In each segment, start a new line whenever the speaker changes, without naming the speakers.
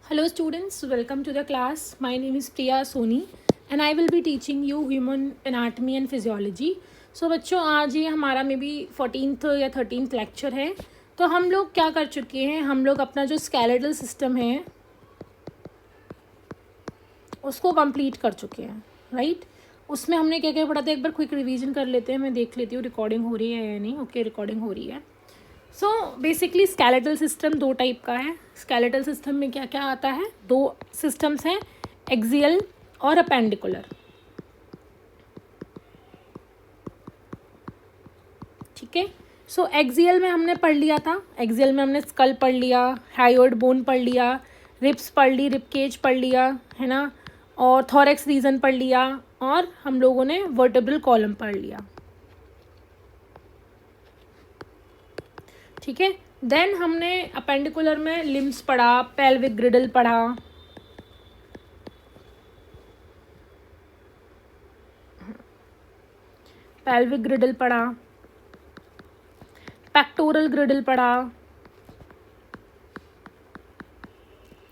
Hello students, welcome to the class. My name is Priya Soni and I will be teaching you human anatomy and physiology. So बच्चों आज ये हमारा may be 14th या 13th lecture है. तो हम लोग क्या कर चुके हैं, हम लोग अपना जो स्केलेटल सिस्टम है उसको कंप्लीट कर चुके हैं, राइट. उसमें हमने क्या क्या पढ़ा था, एक बार क्विक रिवीजन कर लेते हैं. मैं देख लेती हूँ रिकॉर्डिंग हो रही है या नहीं. ओके, रिकॉर्डिंग हो रही है. सो बेसिकली स्केलेटल सिस्टम दो टाइप का है. स्केलेटल सिस्टम में क्या क्या आता है, दो सिस्टम्स हैं, एक्सियल और अपेंडिकुलर. ठीक है. सो एक्सियल में हमने पढ़ लिया था, एक्सियल में हमने स्कल पढ़ लिया, हायोइड बोन पढ़ लिया, रिब्स पढ़ ली, रिब केज पढ़ लिया, है ना, और थोरेक्स रीजन पढ़ लिया, और हम लोगों ने वर्टेब्रल कॉलम पढ़ लिया. ठीक है. देन हमने अपेंडिकुलर में लिम्स पढ़ा, पेल्विक ग्रिडल पढ़ा, पेल्विक ग्रिडल पढ़ा, पेक्टोरल ग्रिडल पढ़ा,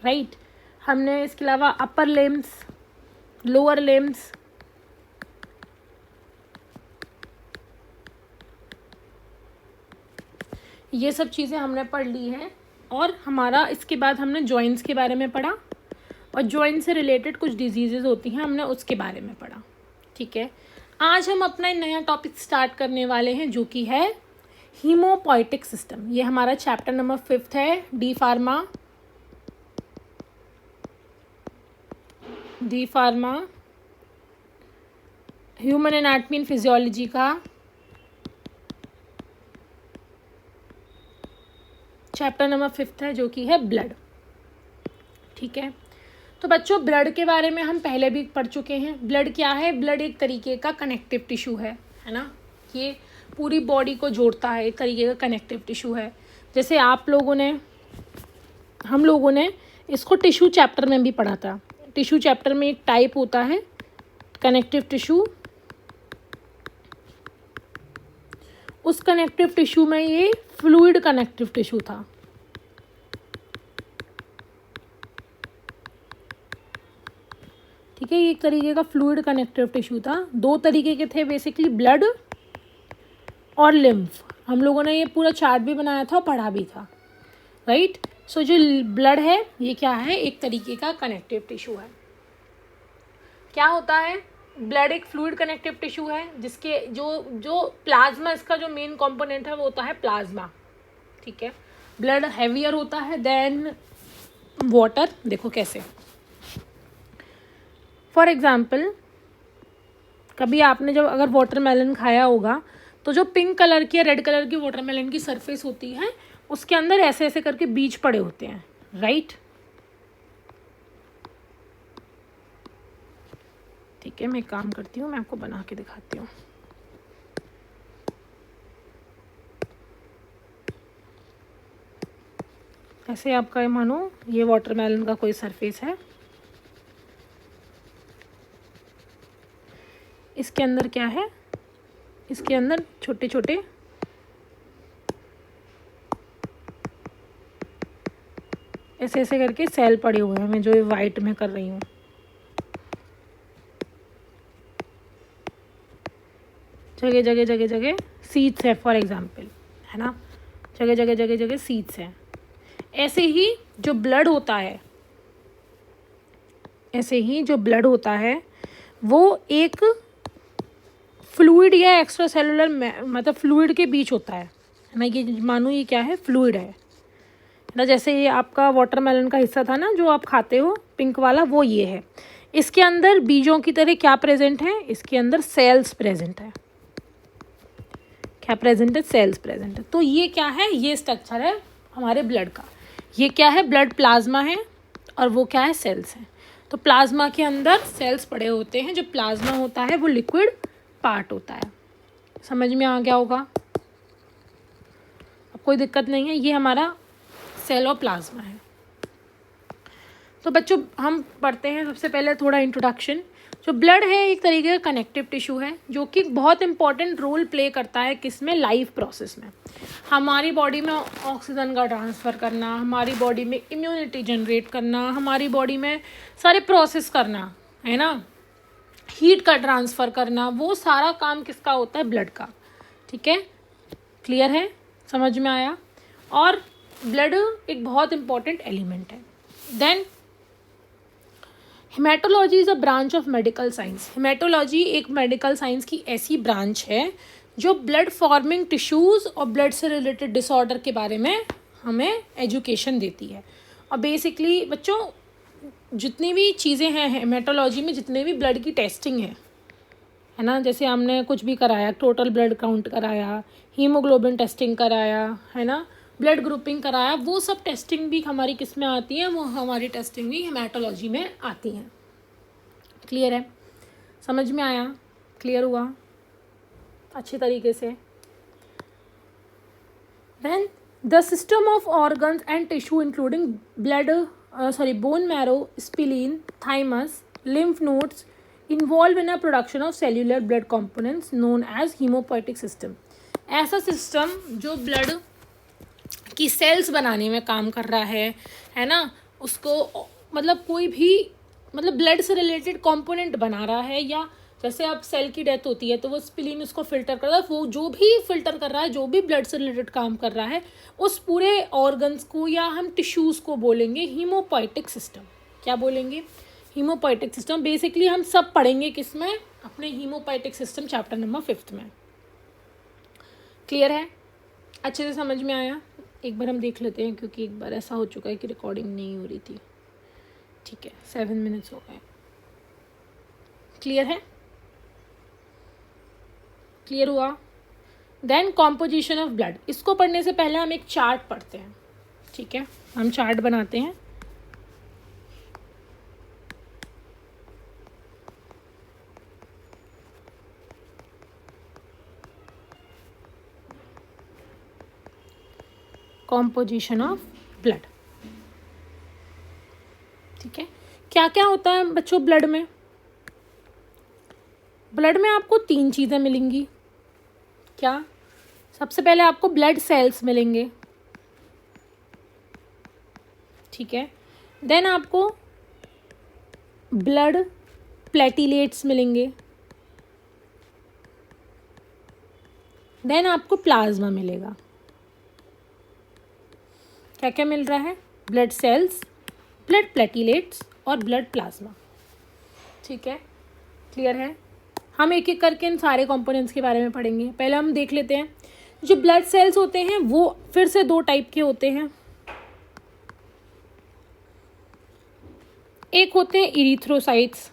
राइट. हमने इसके अलावा अपर लिम्स, लोअर लिम्स, ये सब चीज़ें हमने पढ़ ली हैं. और हमारा इसके बाद हमने जॉइंट्स के बारे में पढ़ा, और जॉइंट से रिलेटेड कुछ डिजीजेज होती हैं हमने उसके बारे में पढ़ा. ठीक है. आज हम अपना नया टॉपिक स्टार्ट करने वाले हैं जो कि है हीमोपोइटिक सिस्टम. ये हमारा चैप्टर नंबर 5 है, D pharma human anatomy and physiology का चैप्टर नंबर 5 है जो कि है ब्लड. ठीक है. तो बच्चों ब्लड के बारे में हम पहले भी पढ़ चुके हैं. ब्लड क्या है, ब्लड एक तरीके का कनेक्टिव टिश्यू है ना. ये पूरी बॉडी को जोड़ता है, एक तरीके का कनेक्टिव टिश्यू है. जैसे हम लोगों ने इसको टिश्यू चैप्टर में भी पढ़ा था. टिश्यू चैप्टर में एक टाइप होता है कनेक्टिव टिश्यू. उस कनेक्टिव टिश्यू में ये फ्लूइड कनेक्टिव टिश्यू था. ठीक है. ये एक तरीके का फ्लूइड कनेक्टिव टिश्यू था. दो तरीके के थे बेसिकली, ब्लड और लिम्फ. हम लोगों ने ये पूरा चार्ट भी बनाया था और पढ़ा भी था, राइट. सो जो ब्लड है ये क्या है, एक तरीके का कनेक्टिव टिश्यू है. क्या होता है, ब्लड एक फ्लूइड कनेक्टिव टिश्यू है जिसके जो प्लाज्मा, इसका जो मेन कंपोनेंट है वो होता है प्लाज्मा. ठीक है. ब्लड हैवियर होता है देन वाटर. देखो कैसे, फॉर एग्जाम्पल कभी आपने जब अगर वाटरमेलन खाया होगा तो जो पिंक कलर की या रेड कलर की वाटरमेलन की सरफेस होती है उसके अंदर ऐसे ऐसे करके बीज पड़े होते हैं, राइट. ठीक है, मैं काम करती हूँ, मैं आपको बना के दिखाती हूँ. ऐसे आपका मानो ये वाटरमेलन का कोई सरफेस है. इसके अंदर क्या है, इसके अंदर छोटे छोटे ऐसे ऐसे करके सेल पड़े हुए हैं. मैं जो ये वाइट में कर रही हूँ, जगह जगह जगह जगह सीड्स है फॉर एग्जांपल, है ना. जगह जगह जगह जगह सीड्स हैं. ऐसे ही जो ब्लड होता है वो एक फ्लूइड या एक्स्ट्रा सेलुलर मतलब फ्लूइड के बीच होता है ना. ये मानो ये क्या है, फ्लूइड है ना. जैसे ये आपका वाटरमेलन का हिस्सा था ना जो आप खाते हो पिंक वाला, वो ये है. इसके अंदर बीजों की तरह क्या प्रेजेंट है, इसके अंदर सेल्स प्रेजेंट है. क्या प्रेजेंट है, सेल्स प्रेजेंट है. तो ये क्या है, ये स्ट्रक्चर है हमारे ब्लड का. ये क्या है, ब्लड प्लाज्मा है, और वो क्या है, सेल्स है. तो प्लाज्मा के अंदर सेल्स पड़े होते हैं. जो प्लाज्मा होता है वो लिक्विड पार्ट होता है. समझ में आ गया होगा, अब कोई दिक्कत नहीं है. ये हमारा सेल और प्लाज्मा है. तो बच्चों हम पढ़ते हैं सबसे पहले थोड़ा इंट्रोडक्शन. जो ब्लड है एक तरीके का कनेक्टिव टिश्यू है जो कि बहुत इंपॉर्टेंट रोल प्ले करता है किस में, लाइफ प्रोसेस में. हमारी बॉडी में ऑक्सीजन का ट्रांसफ़र करना, हमारी बॉडी में इम्यूनिटी जनरेट करना, हमारी बॉडी में सारे प्रोसेस करना, है ना, हीट का ट्रांसफ़र करना, वो सारा काम किसका होता है? ब्लड का। ठीक है, क्लियर है, समझ में आया। और ब्लड एक बहुत इंपॉर्टेंट एलिमेंट है। Then haematology is a branch of medical science. Haematology एक मेडिकल साइंस की ऐसी ब्रांच है जो ब्लड फॉर्मिंग टिश्यूज़ और ब्लड से रिलेटेड डिसऑर्डर के बारे में हमें एजुकेशन देती है। और बेसिकली बच्चों जितनी भी चीज़ें हैं हेमेटोलॉजी में, जितने भी ब्लड की टेस्टिंग है ना, जैसे हमने कुछ भी कराया, टोटल ब्लड काउंट कराया, हीमोग्लोबिन टेस्टिंग कराया, है ना, ब्लड ग्रुपिंग कराया, वो सब टेस्टिंग भी हमारी किस में आती है? वो हमारी टेस्टिंग भी हेमेटोलॉजी में आती हैं। क्लियर है, समझ में आया, क्लियर हुआ अच्छी तरीके से। Then the system of organs and tissue including blood bone marrow, spleen, thymus, lymph nodes involve in a production of cellular blood components known as haemopoietic system. ऐसा सिस्टम जो ब्लड की सेल्स बनाने में काम कर रहा है ना, उसको मतलब कोई भी मतलब ब्लड से रिलेटेड कंपोनेंट बना रहा है, या जैसे अब सेल की डेथ होती है तो वो स्प्लीन उसको फिल्टर कर रहा है, वो जो भी फिल्टर कर रहा है, जो भी ब्लड से रिलेटेड काम कर रहा है, उस पूरे ऑर्गन्स को या हम टिश्यूज़ को बोलेंगे हीमोपोएटिक सिस्टम। क्या बोलेंगे? Haemopoietic system. बेसिकली हम सब पढ़ेंगे किसमें? अपने हीमोपोएटिक सिस्टम चैप्टर नंबर 5 में। क्लियर है, अच्छे से समझ में आया? एक बार हम देख लेते हैं, क्योंकि एक बार ऐसा हो चुका है कि रिकॉर्डिंग नहीं हो रही थी। ठीक है, 7 मिनट्स हो गए। क्लियर है, क्लियर हुआ? Then composition of blood. इसको पढ़ने से पहले हम एक चार्ट पढ़ते हैं। ठीक है, हम चार्ट बनाते हैं। Composition of blood. ठीक है, क्या क्या होता है बच्चों ब्लड में? ब्लड में आपको 3 चीज़ें मिलेंगी। क्या? सबसे पहले आपको ब्लड सेल्स मिलेंगे। ठीक है, देन आपको ब्लड प्लेटिलेट्स मिलेंगे, देन आपको प्लाज्मा मिलेगा। क्या क्या मिल रहा है? ब्लड सेल्स, ब्लड प्लेटिलेट्स और ब्लड प्लाज्मा। ठीक है, क्लियर है? हम एक एक करके इन सारे कंपोनेंट्स के बारे में पढ़ेंगे। पहले हम देख लेते हैं, जो ब्लड सेल्स होते हैं वो फिर से 2 टाइप के होते हैं। एक होते हैं इरिथ्रोसाइट्स,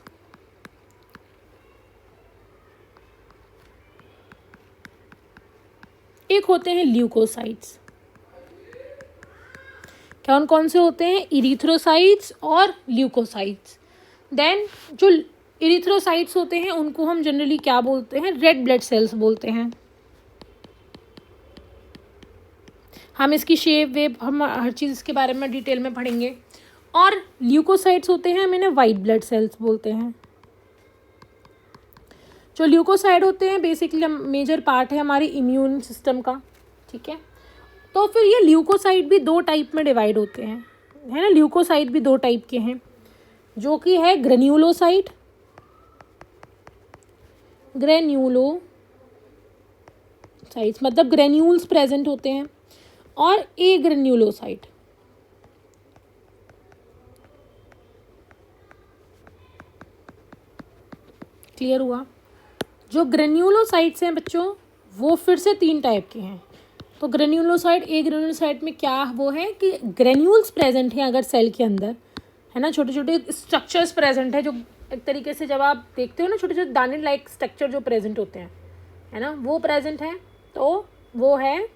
एक होते हैं ल्यूकोसाइट्स। कौन कौन से होते हैं? इरिथ्रोसाइट्स और ल्यूकोसाइट्स। देन जो इरिथ्रोसाइट्स होते हैं उनको हम जनरली क्या बोलते हैं? रेड ब्लड सेल्स बोलते हैं। हम इसकी शेप वेप हम हर चीज़ इसके बारे में डिटेल में पढ़ेंगे। और ल्यूकोसाइट्स होते हैं, हम इन्हें वाइट ब्लड सेल्स बोलते हैं। जो ल्यूकोसाइट होते हैं बेसिकली मेजर पार्ट है हमारी इम्यून सिस्टम का। ठीक है, तो फिर ये ल्यूकोसाइट भी 2 टाइप में डिवाइड होते हैं, है ना। ल्यूकोसाइट भी 2 टाइप के हैं, जो कि है ग्रेन्यूलोसाइट, ग्रेन्यूलोसाइट्स मतलब ग्रेन्यूल्स प्रेजेंट होते हैं, और ए ग्रेन्यूलोसाइट। क्लियर हुआ? जो ग्रेन्यूलोसाइट्स हैं बच्चों वो फिर से 3 टाइप के हैं। तो ग्रेन्यूलोसाइट, ए ग्रेन्यूलोसाइट में क्या वो है कि ग्रेन्यूल्स प्रेजेंट हैं अगर सेल के अंदर, है ना, छोटे छोटे स्ट्रक्चर्स प्रेजेंट है, जो एक तरीके से जब आप देखते हो ना छोटे छोटे दाने लाइक स्ट्रक्चर जो प्रेजेंट होते हैं, है ना, वो प्रेजेंट है, तो वो है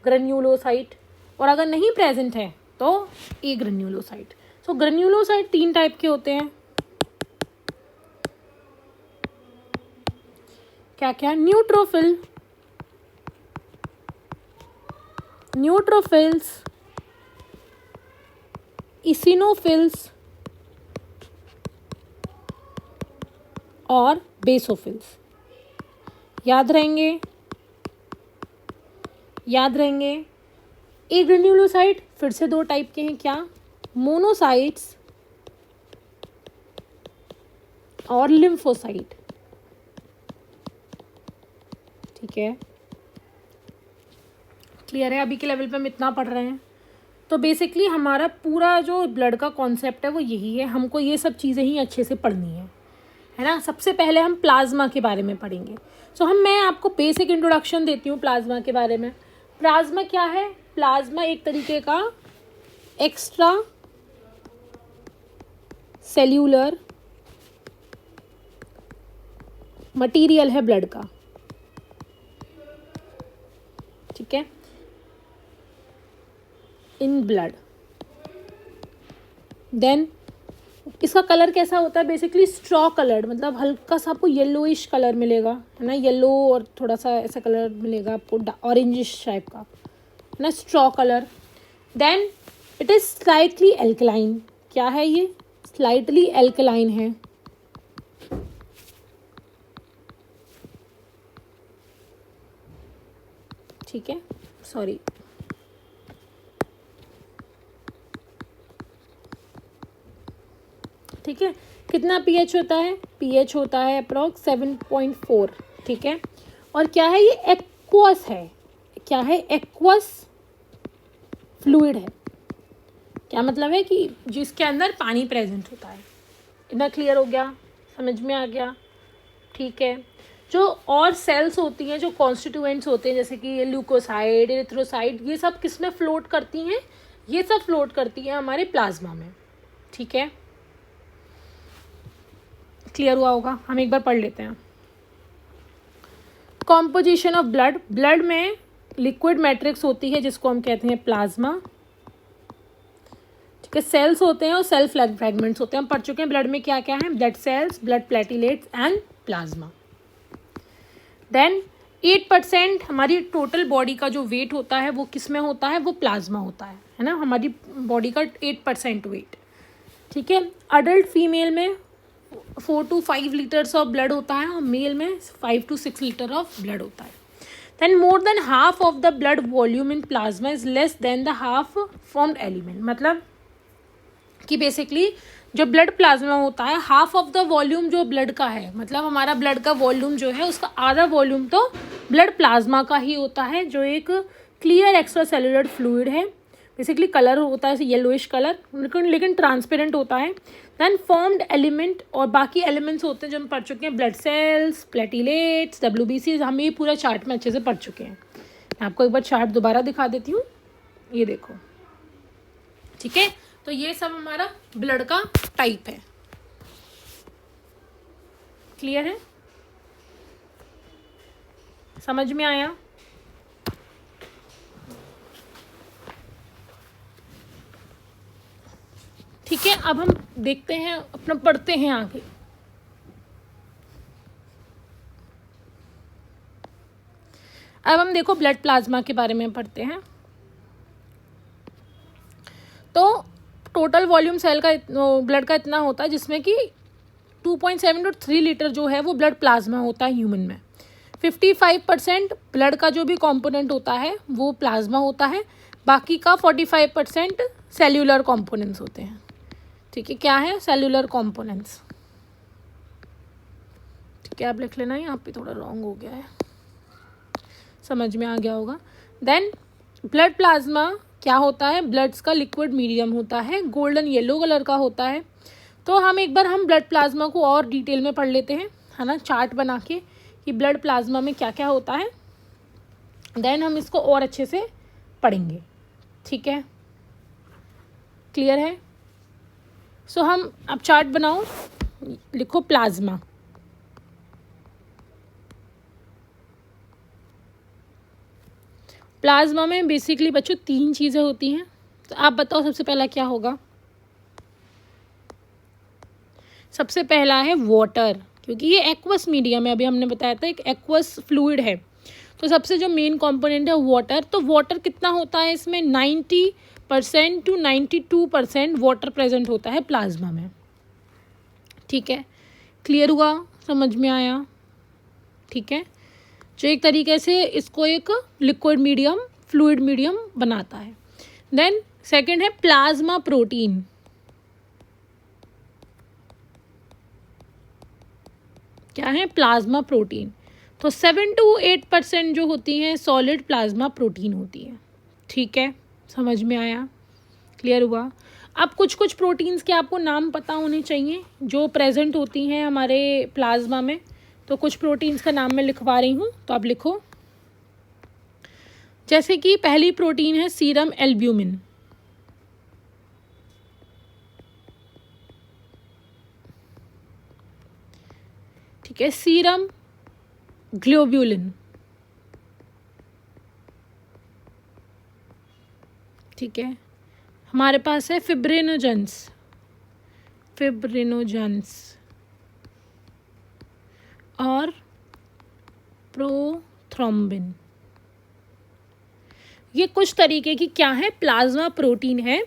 ग्रेन्यूलोसाइट। और अगर नहीं प्रेजेंट है तो ए ग्रेन्यूलोसाइट। सो ग्रेन्यूलोसाइट 3 टाइप के होते हैं। क्या क्या? न्यूट्रोफिल्स, इसिनोफिल्स और बेसोफिल्स। याद रहेंगे? याद रहेंगे। ए ग्रेन्युलोसाइट फिर से दो टाइप के हैं, क्या, मोनोसाइट्स और लिम्फोसाइट। ठीक है, क्लियर है? अभी के लेवल पे हम इतना पढ़ रहे हैं। तो बेसिकली हमारा पूरा जो ब्लड का कॉन्सेप्ट है वो यही है, हमको ये सब चीज़ें ही अच्छे से पढ़नी है ना। सबसे पहले हम प्लाज्मा के बारे में पढ़ेंगे। मैं आपको बेसिक इंट्रोडक्शन देती हूँ प्लाज्मा के बारे में। प्लाज्मा क्या है? प्लाज्मा एक तरीके का एक्स्ट्रा सेल्यूलर मटेरियल है ब्लड का। ठीक है, इन ब्लड। देन इसका कलर कैसा होता है? बेसिकली स्ट्रॉ कलर्ड, मतलब हल्का सा आपको येलोइश कलर मिलेगा, है ना, येलो और थोड़ा सा ऐसा कलर मिलेगा आपको, ऑरेंजिश टाइप का, है ना, straw colour. Then it is slightly alkaline. क्या है ये? स्लाइटली एल्कलाइन है। ठीक है, सॉरी, ठीक है। कितना पीएच होता है? पीएच होता है अप्रॉक्स 7.4। ठीक है, और क्या है ये? एक्वस है। क्या है? एक्वस फ्लूइड है। क्या मतलब है? कि जिसके अंदर पानी प्रेजेंट होता है। इतना क्लियर हो गया? समझ में आ गया? ठीक है। जो और सेल्स होती हैं, जो कॉन्स्टिट्यूएंट्स होते हैं, जैसे कि ये ल्यूकोसाइड, एरिथ्रोसाइड, ये सब किस में फ्लोट करती हैं? ये सब फ्लोट करती हैं हमारे प्लाज्मा में। ठीक है, क्लियर हुआ होगा? हम एक बार पढ़ लेते हैं। Composition of blood. ब्लड में लिक्विड मैट्रिक्स होती है जिसको हम कहते हैं प्लाज्मा। ठीक है, सेल्स होते हैं और सेल फ्रैगमेंट्स होते हैं। हम पढ़ चुके हैं ब्लड में क्या क्या है, blood cells, blood platelets and plasma. Then 8% हमारी टोटल बॉडी का जो वेट होता है वो किस में होता है? वो प्लाज्मा होता है ना, हमारी बॉडी का 8% वेट। ठीक है, अडल्ट फीमेल में 4 to 5 लीटर्स ऑफ ब्लड होता है और मेल में 5 to 6 लीटर ऑफ ब्लड होता है। Then more than half of the blood volume in plasma is less than the half formed element. मतलब कि बेसिकली जो ब्लड प्लाज्मा होता है, हाफ ऑफ द वॉल्यूम जो ब्लड का है, मतलब हमारा ब्लड का वॉल्यूम जो है उसका आधा वॉल्यूम तो ब्लड प्लाज्मा का ही होता है, जो एक क्लियर एक्स्ट्रा सेलुलर फ्लूइड है। बेसिकली कलर होता है येलोइश कलर, लेकिन ट्रांसपेरेंट होता है। देन फॉर्म्ड एलिमेंट, और बाकी एलिमेंट्स होते हैं जो हम पढ़ चुके हैं, ब्लड सेल्स, प्लेटिलेट्स, WBC, हम ये पूरा चार्ट में अच्छे से पढ़ चुके हैं। मैं आपको एक बार चार्ट दोबारा दिखा देती हूँ, ये देखो। ठीक है, तो ये सब हमारा ब्लड का टाइप है। क्लियर है? समझ में आया? ठीक है, अब हम देखते हैं, अपना पढ़ते हैं आगे। अब हम देखो ब्लड प्लाज्मा के बारे में पढ़ते हैं। तो टोटल वॉल्यूम सेल का ब्लड का इतना होता है, जिसमें कि 2.7 to 3 लीटर जो है वो ब्लड प्लाज्मा होता है ह्यूमन में। 55% ब्लड का जो भी कंपोनेंट होता है वो प्लाज्मा होता है, बाकी का 45% सेल्यूलर कंपोनेंट्स होते हैं। ठीक है, क्या है? Cellular components. ठीक है, आप लिख लेना, यहाँ पे थोड़ा रॉन्ग हो गया है, समझ में आ गया होगा। देन ब्लड प्लाज्मा क्या होता है? ब्लड्स का लिक्विड मीडियम होता है, गोल्डन येलो कलर का होता है। तो हम एक बार ब्लड प्लाज्मा को और डिटेल में पढ़ लेते हैं, है ना, चार्ट बना के कि ब्लड प्लाज्मा में क्या क्या होता है। देन हम इसको और अच्छे से पढ़ेंगे। ठीक है, क्लियर है? सो हम अब चार्ट बनाओ, लिखो प्लाज्मा। प्लाज्मा में बेसिकली बच्चों 3 चीज़ें होती हैं। तो आप बताओ सबसे पहला क्या होगा? सबसे पहला है वाटर, क्योंकि ये एक्वस मीडियम है, अभी हमने बताया था एक एक्वस फ्लूइड है। तो सबसे जो मेन कंपोनेंट है वाटर। तो वाटर कितना होता है इसमें? 90% to 92% वाटर प्रेजेंट होता है प्लाज्मा में। ठीक है, क्लियर हुआ? समझ में आया? ठीक है, जो एक तरीके से इसको एक लिक्विड मीडियम फ्लूइड मीडियम बनाता है। देन सेकेंड है प्लाज्मा प्रोटीन। क्या है? Plasma protein. तो 7 to 8% जो होती हैं सॉलिड प्लाज्मा प्रोटीन होती है। ठीक है, समझ में आया? क्लियर हुआ? अब कुछ कुछ प्रोटीन्स के आपको नाम पता होने चाहिए जो प्रेजेंट होती हैं हमारे प्लाज्मा में। तो कुछ प्रोटीन्स का नाम मैं लिखवा रही हूँ, तो आप लिखो। जैसे कि पहली प्रोटीन है सीरम एल्ब्यूमिन। ठीक है, सीरम ग्लोब्यूलिन। ठीक है, हमारे पास है फिब्रिनोजेंस और प्रोथ्रोम्बिन। ये कुछ तरीके की क्या है? प्लाज्मा प्रोटीन है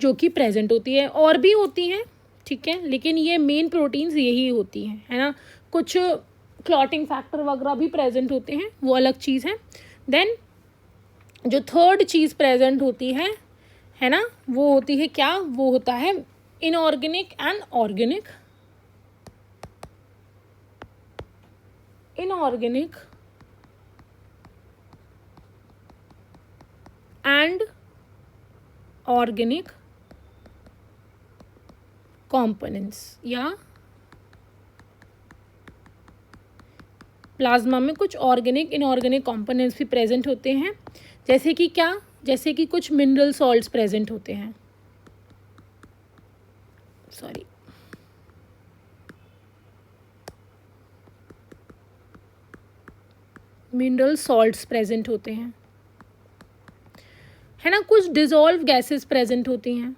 जो कि प्रेजेंट होती है। और भी होती हैं, ठीक है, लेकिन ये मेन प्रोटीन्स यही होती हैं, है ना। कुछ क्लॉटिंग फैक्टर वगैरह भी प्रेजेंट होते हैं, वो अलग चीज़ है। देन जो थर्ड चीज़ प्रेजेंट होती है ना, वो होती है क्या? वो होता है inorganic and organic. Inorganic and organic components, या प्लाज्मा में कुछ ऑर्गेनिक इनऑर्गेनिक कंपोनेंट्स भी प्रेजेंट होते हैं। जैसे कि क्या? जैसे कि कुछ मिनरल सॉल्ट्स प्रेजेंट होते हैं। सॉरी, मिनरल सॉल्ट्स प्रेजेंट होते हैं, है ना। कुछ डिसॉल्व गैसेस प्रेजेंट होती हैं।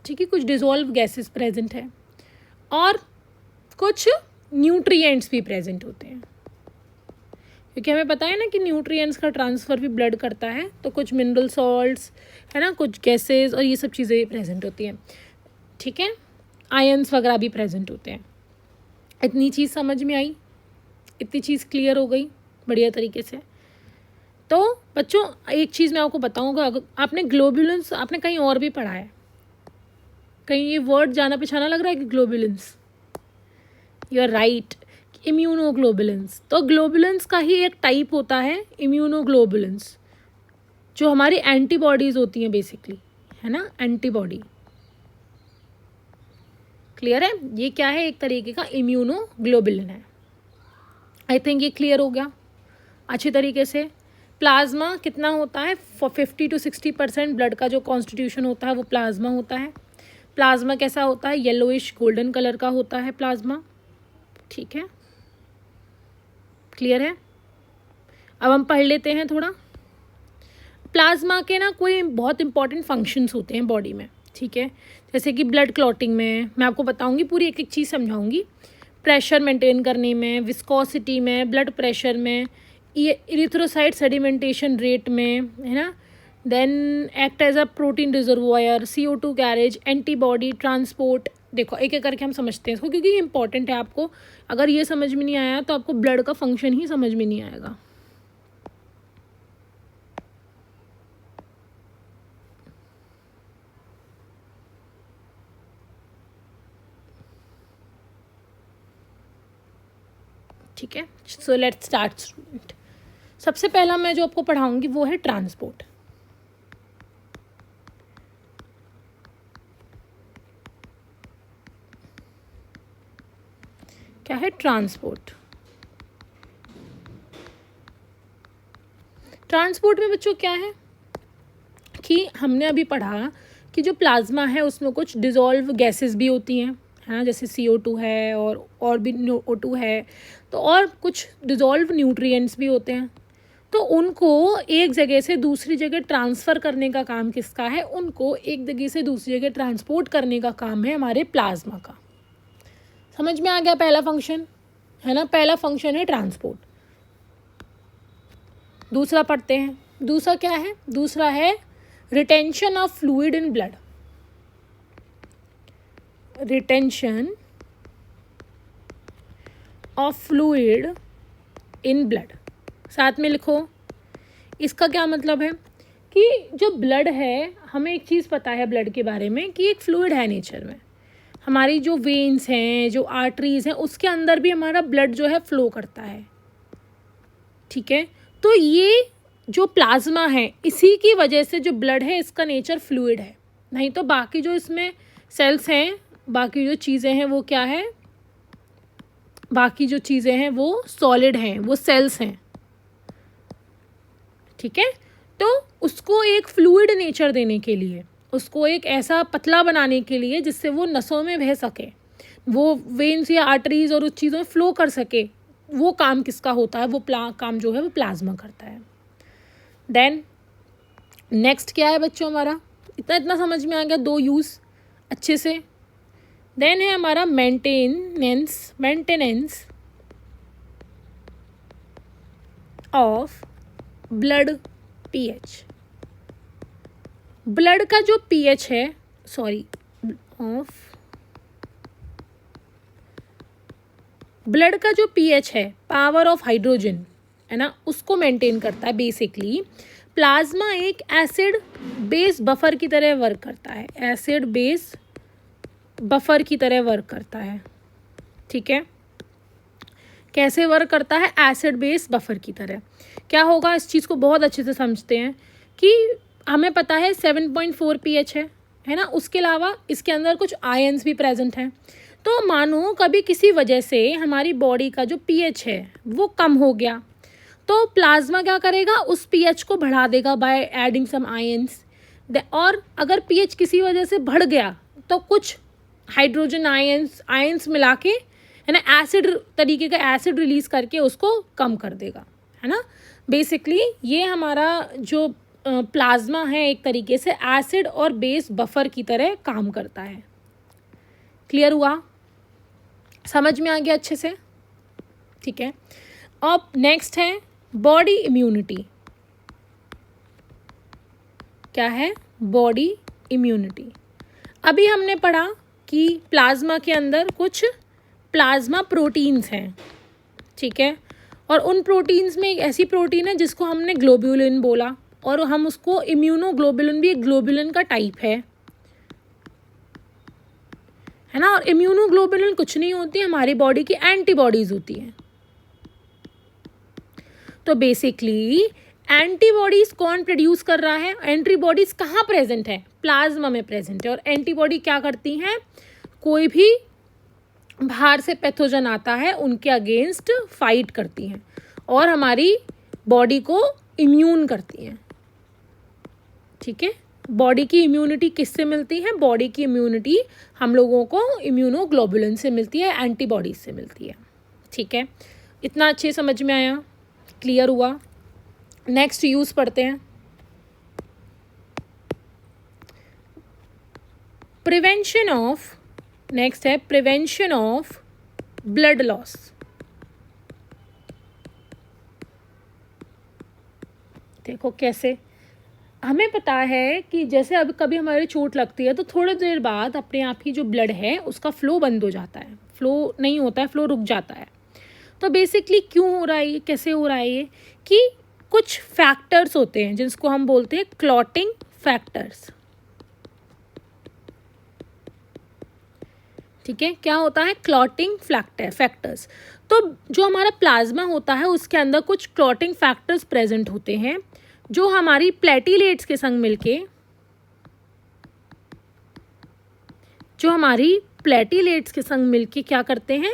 ठीक है, कुछ डिसॉल्व गैसेस प्रेजेंट है और कुछ न्यूट्रिएंट्स भी प्रेजेंट होते हैं, क्योंकि हमें पता है ना कि न्यूट्रिएंट्स का ट्रांसफ़र भी ब्लड करता है। तो कुछ मिनरल सॉल्ट्स, है ना, कुछ गैसेस और ये सब चीज़ें प्रेजेंट होती हैं। ठीक है, आयंस वगैरह भी प्रेजेंट होते हैं। इतनी चीज़ समझ में आई? इतनी चीज़ क्लियर हो गई बढ़िया तरीके से? तो बच्चों एक चीज़ मैं आपको बताऊँगा, अगर आपने ग्लोब्युलेंस आपने कहीं और भी पढ़ा है, कहीं ये वर्ड जाना पहचाना लग रहा है कि globulins? You are right, immunoglobulins. तो ग्लोबुलेंस का ही एक टाइप होता है इम्यूनोग्लोबुलेंस, जो हमारी एंटीबॉडीज़ होती हैं बेसिकली, है ना, एंटीबॉडी। क्लियर है? ये क्या है? एक तरीके का इम्यूनोग्लोबुलिन है। आई थिंक ये क्लियर हो गया अच्छे तरीके से। प्लाज्मा कितना होता है? 50 to 60% ब्लड का जो कॉन्स्टिट्यूशन होता है वो प्लाज्मा होता है। प्लाज्मा कैसा होता है? येलोइश गोल्डन कलर का होता है प्लाज्मा। ठीक है, क्लियर है? अब हम पढ़ लेते हैं थोड़ा। प्लाज्मा के ना कोई बहुत इंपॉर्टेंट फंक्शंस होते हैं बॉडी में, ठीक है। जैसे कि ब्लड क्लॉटिंग में, मैं आपको बताऊंगी, पूरी एक एक चीज़ समझाऊंगी। प्रेशर मेंटेन करने में, विस्कोसिटी में, ब्लड प्रेशर में, इरिथ्रोसाइट सेडिमेंटेशन रेट में, है ना। Then act as a protein reservoir, CO2 carriage, antibody transport. देखो एक एक करके हम समझते हैं इसको, क्योंकि ये इंपॉर्टेंट है। आपको अगर ये समझ में नहीं आया तो आपको ब्लड का फंक्शन ही समझ में नहीं आएगा। ठीक है, सो लेट्स स्टार्ट स्टूडेंट। सबसे पहला मैं जो आपको पढ़ाऊंगी वो है ट्रांसपोर्ट। क्या है? ट्रांसपोर्ट। ट्रांसपोर्ट में बच्चों क्या है कि हमने अभी पढ़ा कि जो प्लाज्मा है उसमें कुछ डिसॉल्व गैसेस भी होती हैं, है ना, जैसे CO2 है और भी O2 है, तो और कुछ डिसॉल्व न्यूट्रिएंट्स भी होते हैं। तो उनको एक जगह से दूसरी जगह ट्रांसफ़र करने का काम किसका है? उनको एक जगह से दूसरी जगह ट्रांसपोर्ट करने का काम है हमारे प्लाज्मा का। समझ में आ गया? पहला फंक्शन है ना, पहला फंक्शन है ट्रांसपोर्ट। दूसरा पढ़ते हैं। दूसरा क्या है? दूसरा है retention of fluid in blood. Retention of fluid in blood. साथ में लिखो। इसका क्या मतलब है कि जो ब्लड है, हमें एक चीज़ पता है ब्लड के बारे में कि एक फ्लूइड है नेचर में। हमारी जो वेन्स हैं, जो आर्टरीज हैं, उसके अंदर भी हमारा ब्लड जो है फ्लो करता है। ठीक है, तो ये जो प्लाज्मा है, इसी की वजह से जो ब्लड है इसका नेचर फ्लूइड है। नहीं तो बाकी जो इसमें सेल्स हैं, बाकी जो चीज़ें हैं वो क्या है, बाकी जो चीज़ें हैं वो सॉलिड हैं, वो सेल्स हैं। ठीक है, तो उसको एक फ्लूइड नेचर देने के लिए, उसको एक ऐसा पतला बनाने के लिए जिससे वो नसों में बह सके, वो वेन्स या आर्टरीज और उस चीज़ों में फ्लो कर सके, वो काम किसका होता है, वो काम जो है वो प्लाज्मा करता है। देन नेक्स्ट क्या है बच्चों हमारा, इतना समझ में आ गया, 2 यूज़ अच्छे से। देन है हमारा maintenance of blood pH. Blood का जो पीएच है, ब्लड का जो पीएच है, पावर ऑफ हाइड्रोजन है ना, उसको मेंटेन करता है। बेसिकली प्लाज्मा एक एसिड बेस बफर की तरह वर्क करता है, एसिड बेस बफर की तरह वर्क करता है। ठीक है, कैसे वर्क करता है, एसिड बेस बफर की तरह। क्या होगा, इस चीज़ को बहुत अच्छे से समझते हैं कि हमें पता है 7.4 पीएच है ना, उसके अलावा इसके अंदर कुछ आयंस भी प्रेजेंट हैं। तो मानो कभी किसी वजह से हमारी बॉडी का जो पीएच है वो कम हो गया, तो प्लाज्मा क्या करेगा, उस पीएच को बढ़ा देगा बाय एडिंग सम आयंस। और अगर पीएच किसी वजह से बढ़ गया तो कुछ हाइड्रोजन आयंस मिला के, है ना, एसिड तरीके का एसिड रिलीज करके उसको कम कर देगा, है ना। बेसिकली ये हमारा जो प्लाज्मा है एक तरीके से एसिड और बेस बफर की तरह काम करता है। क्लियर हुआ, समझ में आ गया अच्छे से? ठीक है, अब नेक्स्ट है बॉडी इम्यूनिटी। क्या है, बॉडी इम्यूनिटी। अभी हमने पढ़ा कि प्लाज्मा के अंदर कुछ प्लाज्मा प्रोटीन्स हैं। ठीक है, और उन प्रोटीन्स में एक ऐसी प्रोटीन है जिसको हमने ग्लोब्यूलिन बोला, और हम उसको इम्यूनोग्लोबुलिन भी एक ग्लोबुलिन का टाइप है ना। और इम्यूनोग्लोबुलिन कुछ नहीं होती, हमारी बॉडी की एंटीबॉडीज होती हैं। तो बेसिकली एंटीबॉडीज कौन प्रोड्यूस कर रहा है, एंटीबॉडीज कहाँ प्रेजेंट है, प्लाज्मा में प्रेजेंट है। और एंटीबॉडी क्या करती हैं, कोई भी बाहर से पैथोजन आता है उनके अगेंस्ट फाइट करती हैं और हमारी बॉडी को इम्यून करती हैं। ठीक है, बॉडी की इम्यूनिटी किससे मिलती है, बॉडी की इम्यूनिटी हम लोगों को इम्यूनोग्लोबुलिन से मिलती है, एंटीबॉडीज से मिलती है। ठीक है, इतना अच्छे समझ में आया, क्लियर हुआ। नेक्स्ट यूज़ पढ़ते हैं, प्रिवेंशन ऑफ, नेक्स्ट है प्रिवेंशन ऑफ ब्लड लॉस। देखो कैसे, हमें पता है कि जैसे अब कभी हमारी चोट लगती है तो थोड़ी देर बाद अपने आप ही जो ब्लड है उसका फ्लो बंद हो जाता है, फ्लो नहीं होता है, फ्लो रुक जाता है। तो बेसिकली क्यों हो रहा है ये, कैसे हो रहा है ये, कि कुछ फैक्टर्स होते हैं जिसको हम बोलते हैं क्लॉटिंग फैक्टर्स। ठीक है, क्या होता है, क्लॉटिंग फैक्टर्स। तो जो हमारा प्लाज्मा होता है उसके अंदर कुछ क्लॉटिंग फैक्टर्स प्रेजेंट होते हैं जो हमारी प्लेटिलेट्स के संग मिलके, क्या करते हैं,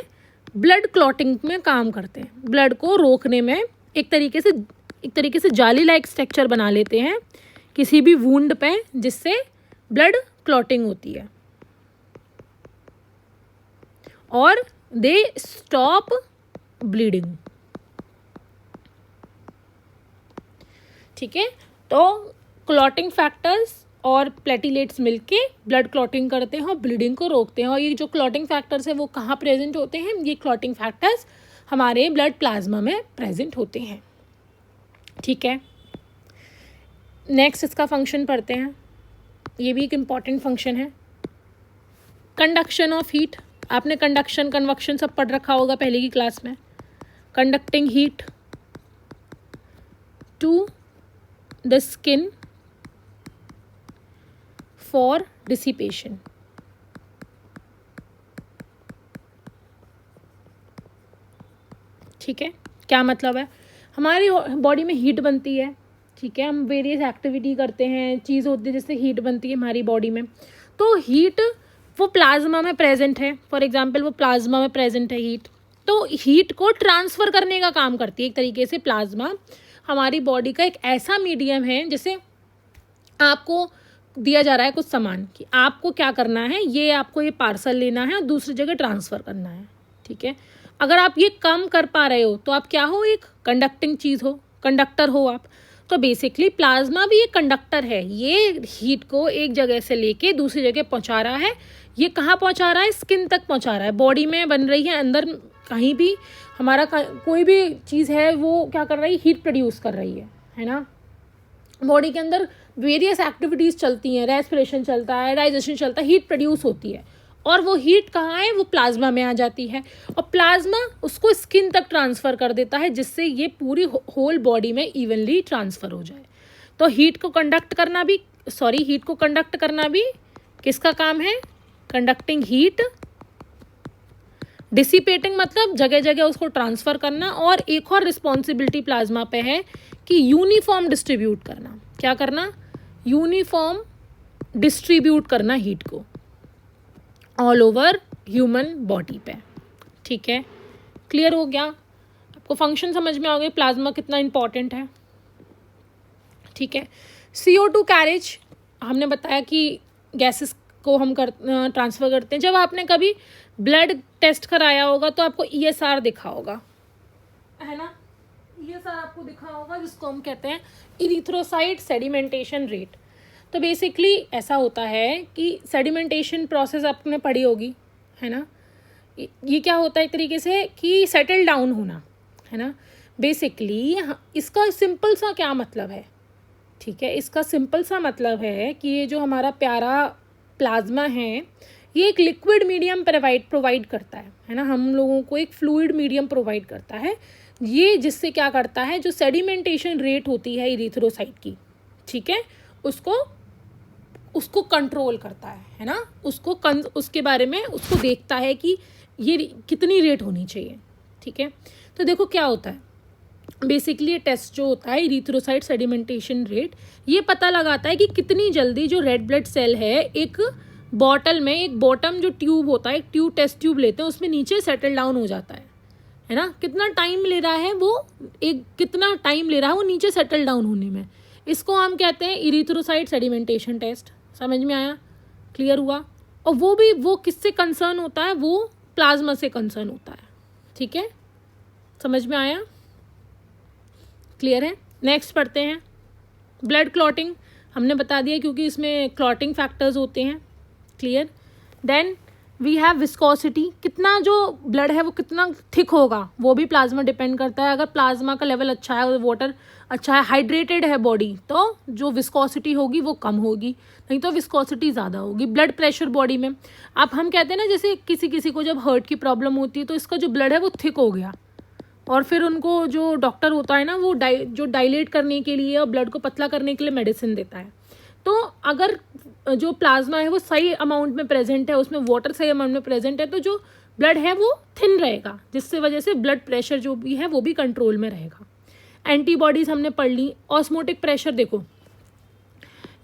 ब्लड क्लॉटिंग में काम करते हैं, ब्लड को रोकने में एक तरीके से जाली लाइक स्ट्रक्चर बना लेते हैं किसी भी वुंड पे, जिससे ब्लड क्लॉटिंग होती है और दे स्टॉप ब्लीडिंग। ठीक है, तो क्लॉटिंग फैक्टर्स और प्लेटिलेट्स मिलके ब्लड क्लॉटिंग करते हैं और ब्लीडिंग को रोकते हैं। और ये जो क्लॉटिंग फैक्टर्स है वो कहाँ प्रेजेंट होते हैं, ये क्लॉटिंग फैक्टर्स हमारे ब्लड प्लाज्मा में प्रेजेंट होते हैं। ठीक है, नेक्स्ट इसका फंक्शन पढ़ते हैं, ये भी एक इम्पॉर्टेंट फंक्शन है, कंडक्शन ऑफ हीट। आपने कंडक्शन कन्वक्शन सब पढ़ रखा होगा पहले की क्लास में। Conducting heat, to the skin for dissipation. ठीक है, क्या मतलब है, हमारी बॉडी में हीट बनती है, ठीक है, हम वेरियस एक्टिविटी करते हैं, चीज़ होती है जिससे हीट बनती है हमारी बॉडी में। तो हीट वो प्लाज्मा में प्रेजेंट है, फॉर एग्जांपल वो प्लाज्मा में प्रेजेंट है हीट, तो हीट को ट्रांसफ़र करने का काम करती है एक तरीके से। प्लाज्मा हमारी बॉडी का एक ऐसा मीडियम है, जैसे आपको दिया जा रहा है कुछ सामान कि आपको क्या करना है, ये आपको ये पार्सल लेना है और दूसरी जगह ट्रांसफ़र करना है, ठीक है। अगर आप ये कम कर पा रहे हो तो आप क्या हो, एक कंडक्टिंग चीज़ हो, कंडक्टर हो आप। तो बेसिकली प्लाज्मा भी एक कंडक्टर है, ये हीट को एक जगह से लेके दूसरी जगह पहुंचा रहा है। ये कहाँ पहुंचा रहा है, स्किन तक पहुंचा रहा है, बॉडी में बन रही है, अंदर कहीं भी हमारा कोई भी चीज़ है वो क्या कर रही है, हीट प्रोड्यूस कर रही है ना। बॉडी के अंदर वेरियस एक्टिविटीज़ चलती हैं, रेस्पिरेशन चलता है, डाइजेशन चलता है, हीट प्रोड्यूस होती है, और वो हीट कहाँ है, वो प्लाज्मा में आ जाती है, और प्लाज्मा उसको स्किन तक ट्रांसफ़र कर देता है, जिससे ये पूरी होल बॉडी में इवनली ट्रांसफ़र हो जाए। तो हीट को कंडक्ट करना भी किसका काम है, कंडक्टिंग हीट, डिसिपेटिंग मतलब जगह जगह उसको ट्रांसफ़र करना, और एक और रिस्पॉन्सिबिलिटी प्लाज्मा पे है कि यूनिफॉर्म डिस्ट्रीब्यूट करना। क्या करना, यूनिफॉर्म डिस्ट्रीब्यूट करना हीट को ऑल ओवर ह्यूमन बॉडी पे। ठीक है, क्लियर हो गया, आपको फंक्शन समझ में आ गया प्लाज्मा कितना इंपॉर्टेंट है। ठीक है, CO2 कैरेज हमने बताया कि गैसेस को हम ट्रांसफ़र करते हैं। जब आपने कभी ब्लड टेस्ट कराया होगा तो आपको ESR दिखा होगा, है ना, ESR आपको दिखा होगा, जिसको हम कहते हैं इरिथ्रोसाइट सेडिमेंटेशन रेट। तो बेसिकली ऐसा होता है कि सेडिमेंटेशन प्रोसेस आपने पढ़ी होगी, है ना। ये क्या होता है एक तरीके से कि सेटल डाउन होना, है ना। बेसिकली इसका सिंपल सा क्या मतलब है, ठीक है, इसका सिंपल सा मतलब है कि ये जो हमारा प्यारा प्लाज्मा है ये एक लिक्विड मीडियम प्रोवाइड करता है ना, हम लोगों को एक फ्लूइड मीडियम प्रोवाइड करता है, ये जिससे क्या करता है, जो सेडिमेंटेशन रेट होती है इरिथ्रोसाइट की, ठीक है, उसको कंट्रोल करता है ना, उसके बारे में उसको देखता है कि ये कितनी रेट होनी चाहिए। ठीक है, तो देखो क्या होता है, बेसिकली ये टेस्ट जो होता है इरिथ्रोसाइट सेडिमेंटेशन रेट, ये पता लगाता है कि कितनी जल्दी जो रेड ब्लड सेल है एक बॉटल में, एक बॉटम जो ट्यूब होता है, एक टेस्ट ट्यूब लेते हैं, उसमें नीचे सेटल डाउन हो जाता है ना, कितना टाइम ले रहा है वो नीचे सेटल डाउन होने में, इसको हम कहते हैं इरिथ्रोसाइट सेडिमेंटेशन टेस्ट। समझ में आया, क्लियर हुआ। और वो किससे कंसर्न होता है, वो प्लाज्मा से कंसर्न होता है। ठीक है, समझ में आया, क्लियर है। नेक्स्ट पढ़ते हैं ब्लड क्लॉटिंग, हमने बता दिया क्योंकि इसमें क्लॉटिंग फैक्टर्स होते हैं। Clear. Then we have viscosity, कितना जो ब्लड है वो कितना थिक होगा वो भी प्लाज्मा डिपेंड करता है। अगर प्लाज्मा का लेवल अच्छा है, वाटर अच्छा है, हाइड्रेटेड है बॉडी, तो जो विस्कोसिटी होगी वो कम होगी, नहीं तो विस्कोसिटी ज़्यादा होगी। ब्लड प्रेशर बॉडी में, अब हम कहते हैं ना, जैसे किसी को जब हार्ट की प्रॉब्लम होती है तो इसका जो ब्लड है वो थिक हो गया, और फिर उनको जो डॉक्टर होता है ना वो जो डायलेट करने के लिए और ब्लड को पतला करने के लिए मेडिसिन देता है। तो अगर जो प्लाज्मा है वो सही अमाउंट में प्रेजेंट है, उसमें वाटर सही अमाउंट में प्रेजेंट है, तो जो ब्लड है वो थिन रहेगा, जिससे वजह से ब्लड प्रेशर जो भी है वो भी कंट्रोल में रहेगा। एंटीबॉडीज़ हमने पढ़ ली। ऑस्मोटिक प्रेशर, देखो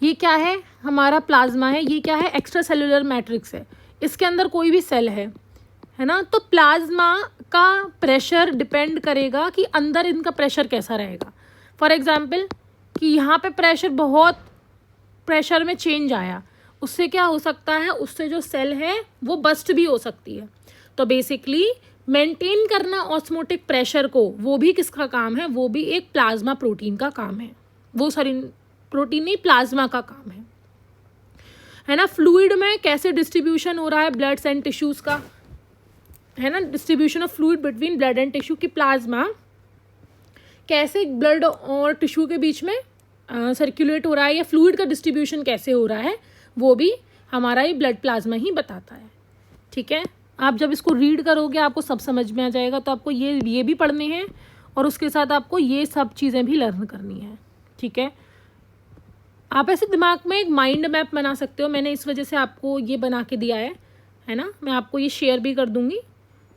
ये क्या है, हमारा प्लाज्मा है, ये क्या है, एक्स्ट्रा सेलुलर मैट्रिक्स है, इसके अंदर कोई भी सेल है ना, तो प्लाज्मा का प्रेशर डिपेंड करेगा कि अंदर इनका प्रेशर कैसा रहेगा। फॉर एग्जांपल कि यहाँ पे प्रेशर में चेंज आया, उससे क्या हो सकता है, उससे जो सेल है वो बस्ट भी हो सकती है। तो बेसिकली मेंटेन करना ऑस्मोटिक प्रेशर को, वो भी किसका काम है, वो भी एक प्लाज्मा प्रोटीन का काम है, वो सॉरी प्रोटीन नहीं, प्लाज्मा का काम है ना। फ्लूइड में कैसे डिस्ट्रीब्यूशन हो रहा है ब्लड्स एंड टिश्यूज़ का, है ना, distribution of fluid between blood and tissue, की प्लाज्मा कैसे ब्लड और टिश्यू के बीच में सर्कुलेट हो रहा है, या फ्लूइड का डिस्ट्रीब्यूशन कैसे हो रहा है, वो भी हमारा ये ब्लड प्लाज्मा ही बताता है। ठीक है, आप जब इसको रीड करोगे आपको सब समझ में आ जाएगा। तो आपको ये भी पढ़ने हैं और उसके साथ आपको ये सब चीज़ें भी लर्न करनी है, ठीक है। आप ऐसे दिमाग में एक माइंड मैप बना सकते हो, मैंने इस वजह से आपको ये बना के दिया है ना। मैं आपको ये शेयर भी कर दूँगी,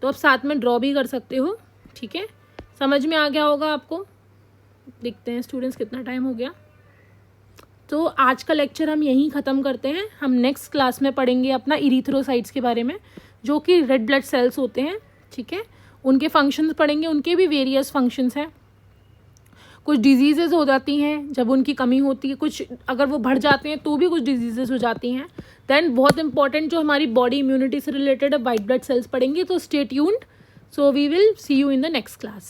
तो आप साथ में ड्रॉ भी कर सकते हो, ठीक है। समझ में आ गया होगा आपको। देखते हैं स्टूडेंट्स कितना टाइम हो गया। तो आज का लेक्चर हम यहीं ख़त्म करते हैं। हम नेक्स्ट क्लास में पढ़ेंगे अपना इरिथ्रोसाइट्स के बारे में, जो कि रेड ब्लड सेल्स होते हैं, ठीक है। उनके फंक्शंस पढ़ेंगे, उनके भी वेरियस फंक्शंस हैं। कुछ डिजीज़ेज़ हो जाती हैं जब उनकी कमी होती है, कुछ अगर वो बढ़ जाते हैं तो भी कुछ डिजीज़ेज़ हो जाती हैं। दैन बहुत इंपॉर्टेंट जो हमारी बॉडी इम्यूनिटी से रिलेटेड वाइट ब्लड सेल्स पढ़ेंगे। तो stay tuned. So we will see you in the next class.